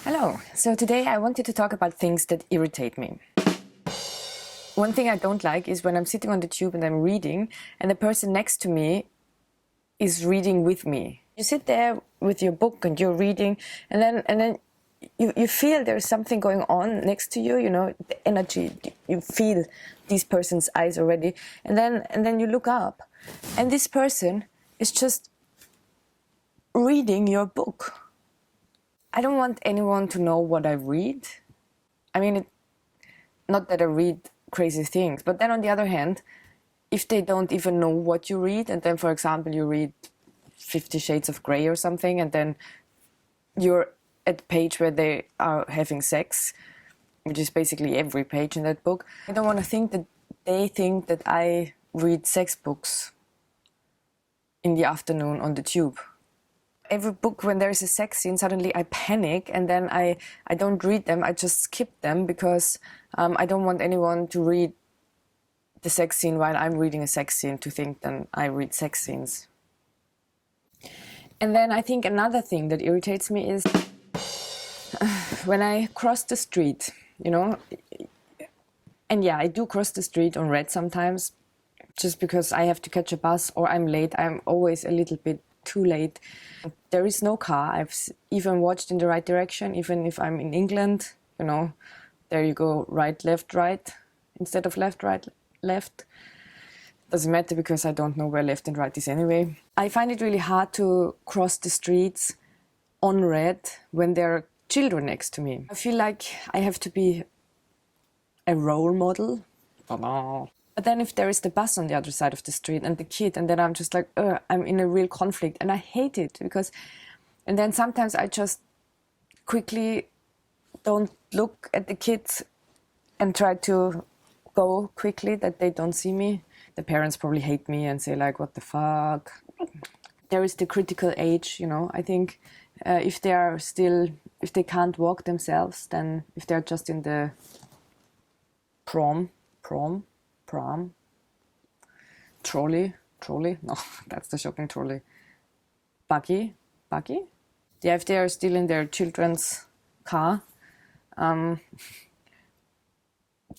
Hello, so today I wanted to talk about things that irritate me. One thing I don't like is when I'm sitting on the tube and I'm reading and the person next to me is reading with me. You sit there with your book and you're reading and then you feel there's something going on next to you, you know, the energy, you feel this person's eyes already, and then you look up and this person is just reading your book. I don't want anyone to know what I read. I mean, not that I read crazy things, but then on the other hand, if they don't even know what you read, and then, for example, you read 50 Shades of Grey or something, and then you're at the page where they are having sex, which is basically every page in that book, I don't want to think that they think that I read sex books in the afternoon on the tube. Every book, when there's a sex scene, suddenly I panic and then I don't read them, I just skip them because I don't want anyone to read the sex scene while I'm reading a sex scene to think that I read sex scenes. And then I think another thing that irritates me is when I cross the street, you know, and yeah, I do cross the street on red sometimes just because I have to catch a bus or I'm late. I'm always a little bit too late. There is no car. I've even watched in the right direction, even if I'm in England, you know, there you go, right, right, instead of left, right, left. Doesn't matter because I don't know where left and right is anyway. I find it really hard to cross the streets on red when there are children next to me. I feel like I have to be a role model. But then if there is the bus on the other side of the street and the kid, and then I'm just like, I'm in a real conflict and I hate it because, and then sometimes I just quickly don't look at the kids and try to go quickly that they don't see me. The parents probably hate me and say like, what the fuck? There is the critical age, you know, I think if they can't walk themselves, then if they're just in the pram, trolley, no, that's the shopping trolley, buggy, yeah, if they are still in their children's car,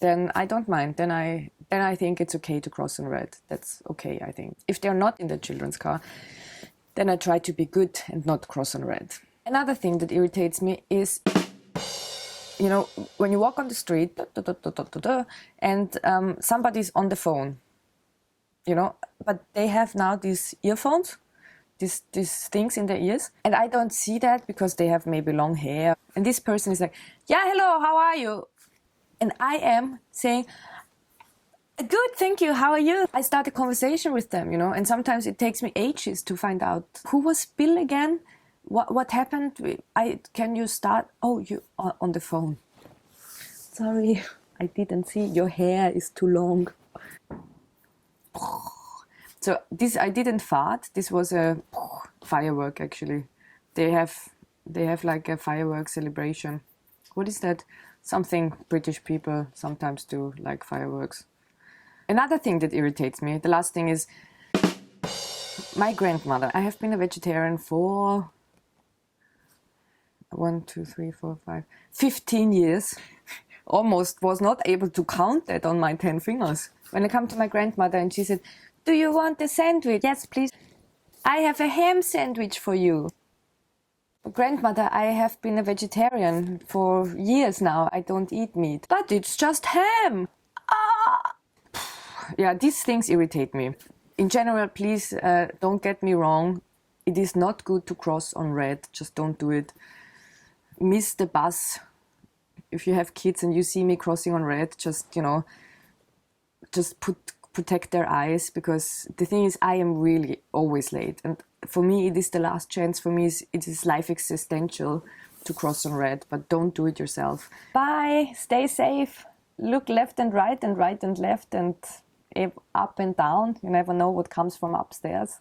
then I don't mind, then I think it's okay to cross on red, that's okay, I think. If they're not in the children's car, then I try to be good and not cross on red. Another thing that irritates me is, you know, when you walk on the street and somebody's on the phone, you know, but they have now these earphones, these things in their ears, and I don't see that because they have maybe long hair. And this person is like, yeah, hello, how are you? And I am saying, good, thank you, how are you? I start a conversation with them, you know, and sometimes it takes me ages to find out who was Bill again? What happened? Can you start? Oh, you are on the phone. Sorry, I didn't see. Your hair is too long. So this, I didn't fart. This was a firework actually. They have like a firework celebration. What is that? Something British people sometimes do, like fireworks. Another thing that irritates me, the last thing is my grandmother. I have been a vegetarian for 15 years. Almost was not able to count that on my 10 fingers. When I come to my grandmother and she said, do you want a sandwich? Yes, please. I have a ham sandwich for you. Grandmother, I have been a vegetarian for years now. I don't eat meat. But it's just ham. Ah! Yeah, these things irritate me. In general, please don't get me wrong. It is not good to cross on red. Just don't do it. Miss the bus. If you have kids and you see me crossing on red, just, you know, just protect their eyes, because the thing is, I am really always late. And for me, it is the last chance. For me, it is life existential to cross on red, but don't do it yourself. Bye, stay safe. Look left and right and left and up and down. You never know what comes from upstairs.